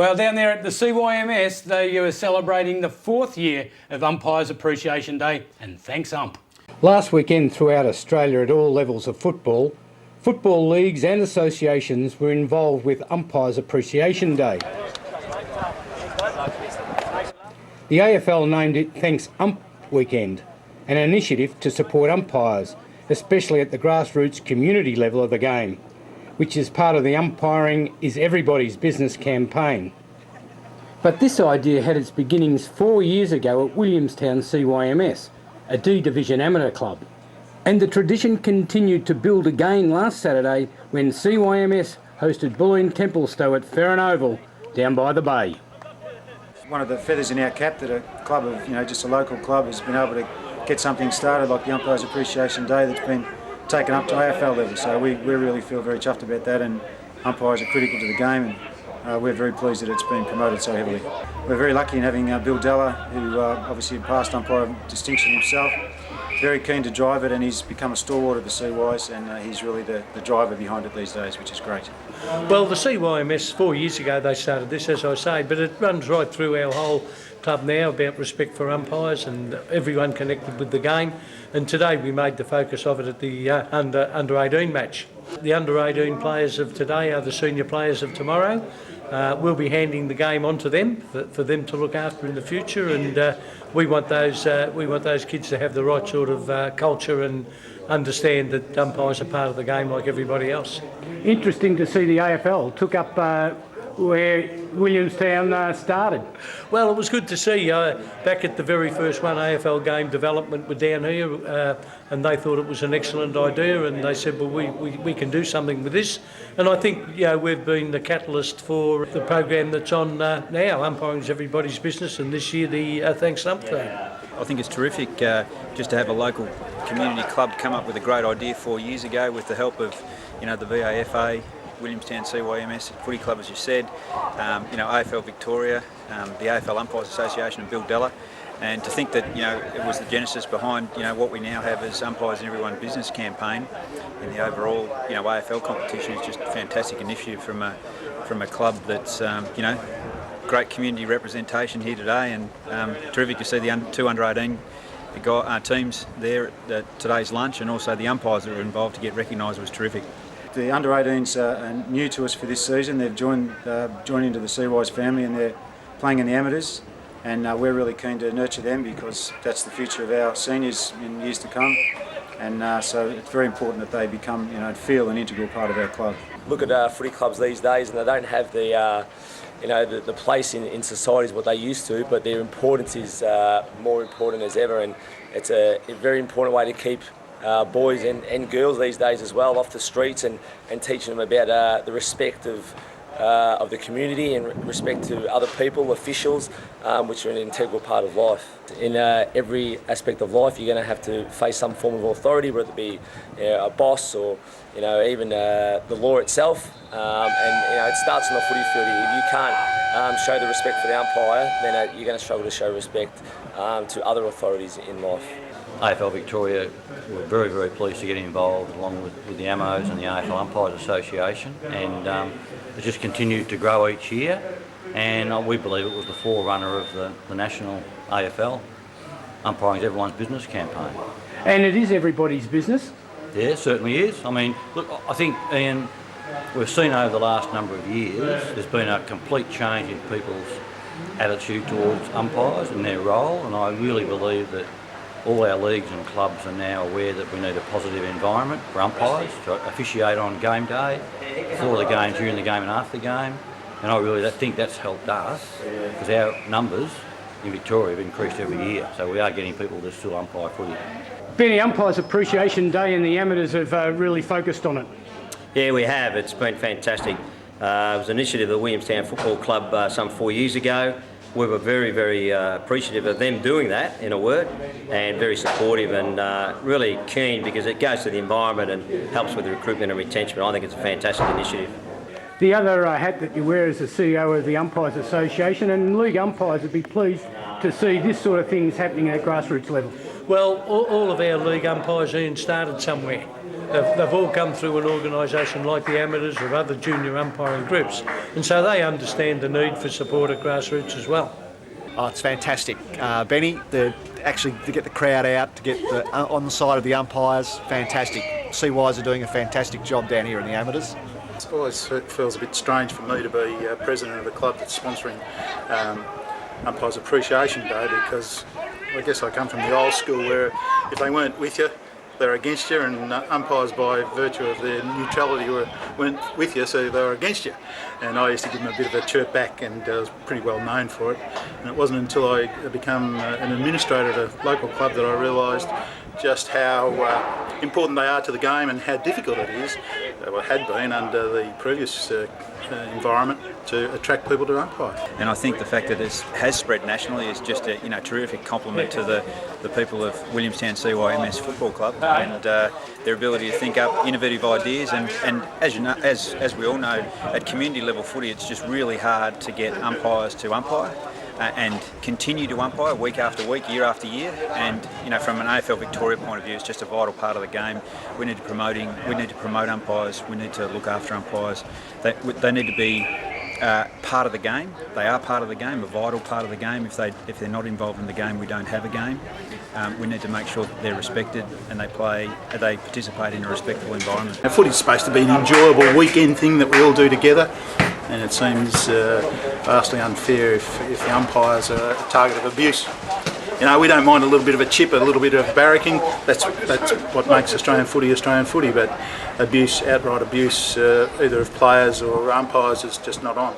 Well, down there at the CYMS, they were celebrating the 4th year of Umpires Appreciation Day, and thanks Ump. Last weekend throughout Australia at all levels of football, football leagues and associations were involved with Umpires Appreciation Day. The AFL named it Thanks Ump Weekend, an initiative to support umpires, especially at the grassroots community level of the game, which is part of the Umpiring is Everybody's Business campaign. But this idea had its beginnings 4 years ago at Williamstown CYMS, a D Division amateur club. And the tradition continued to build again last Saturday when CYMS hosted Bulleen Templestowe at Ferron Oval, down by the bay. One of the feathers in our cap that a club of, just a local club has been able to get something started like the Umpires Appreciation Day that's been taken up to AFL level. So we really feel very chuffed about that, and umpires are critical to the game, and we're very pleased that it's been promoted so heavily. We're very lucky in having Bill Della, who obviously a past umpire of distinction himself, very keen to drive it, and he's become a stalwart of the CYs, and he's really the driver behind it these days, which is great. Well, the CYMS 4 years ago they started this, as I say, but it runs right through our whole club now about respect for umpires and everyone connected with the game. And today we made the focus of it at the under 18 match. The under 18 players of today are the senior players of tomorrow. We'll be handing the game on to them for them to look after in the future, and we want those kids to have the right sort of culture and understand that umpires are part of the game like everybody else. Interesting to see the AFL took up where Williamstown started. Well, it was good to see back at the very first one AFL game development were down here, and they thought it was an excellent idea, and they said, well, we can do something with this. And I think we've been the catalyst for the program that's on now. Umpiring is Everybody's Business, and this year the Thanks Ump Day. I think it's terrific just to have a local community club come up with a great idea 4 years ago with the help of the VAFA, Williamstown CYMS Footy Club, as you said, AFL Victoria, the AFL Umpires Association and Bill Della, and to think that it was the genesis behind what we now have as Umpires in Everyone's Business campaign in the overall AFL competition is just a fantastic initiative from a club that's great community representation here today, and terrific to see the two under 18 teams there at today's lunch, and also the umpires that were involved to get recognised was terrific. The under 18s are new to us for this season. They've joined into the CY's family, and they're playing in the amateurs, and we're really keen to nurture them because that's the future of our seniors in years to come, and so it's very important that they become feel an integral part of our club. Look at footy clubs these days, and they don't have the the place in society is what they used to, but their importance is more important as ever, and it's a very important way to keep boys and girls these days as well off the streets and teaching them about the respect of the community and respect to other people, officials, which are an integral part of life. In every aspect of life, you're going to have to face some form of authority, whether it be a boss or even the law itself. And it starts on the footy field. If you can't show the respect for the umpire, then you're going to struggle to show respect to other authorities in life. AFL Victoria were very, very pleased to get involved along with the AMOs and the AFL Umpires Association, and it just continued to grow each year, and we believe it was the forerunner of the national AFL Umpiring is Everyone's Business campaign. And it is everybody's business? Yeah, it certainly is. I mean, look, I think, Ian, we've seen over the last number of years there's been a complete change in people's attitude towards umpires and their role, and I really believe that all our leagues and clubs are now aware that we need a positive environment for umpires to officiate on game day, before the game, during the game and after the game. And I really think that's helped us because our numbers in Victoria have increased every year. So we are getting people that still umpire footy. Benny, Umpires Appreciation Day and the amateurs have really focused on it. Yeah, we have. It's been fantastic. It was an initiative of the Williamstown Football Club some 4 years ago. We were very, very appreciative of them doing that, in a word, and very supportive and really keen because it goes to the environment and helps with the recruitment and retention. I think it's a fantastic initiative. The other hat that you wear is the CEO of the Umpires Association, and league umpires would be pleased to see this sort of things happening at grassroots level. Well, all of our league umpires, Ian, started somewhere. they've all come through an organisation like the Amateurs or other junior umpiring groups, and so they understand the need for support at grassroots as well. Oh, it's fantastic, Benny. Actually, to get the crowd out, to get on the side of the umpires, fantastic. CYs are doing a fantastic job down here in the Amateurs. It always feels a bit strange for me to be president of a club that's sponsoring Umpires Appreciation Day, because I guess I come from the old school where if they weren't with you, they're against you, and umpires by virtue of their neutrality weren't with you, so they were against you. And I used to give them a bit of a chirp back, and I was pretty well known for it. And it wasn't until I became an administrator at a local club that I realised just how important they are to the game and how difficult it is, or had been under the previous environment, to attract people to umpire. And I think the fact that it has spread nationally is just a terrific compliment to the people of Williamstown CYMS Football Club and their ability to think up innovative ideas. And as you know, as we all know, at community level footy, it's just really hard to get umpires to umpire and continue to umpire week after week, year after year. And from an AFL Victoria point of view, it's just a vital part of the game. We need to promote umpires. We need to look after umpires. They need to be part of the game. They are part of the game, a vital part of the game. If they're not involved in the game, we don't have a game. We need to make sure that they're respected and they participate in a respectful environment. Now, footy's supposed to be an enjoyable weekend thing that we all do together, and it seems vastly unfair if the umpires are a target of abuse. We don't mind a little bit of a chip, a little bit of barracking. That's what makes Australian footy, but abuse, outright abuse, either of players or umpires, is just not on.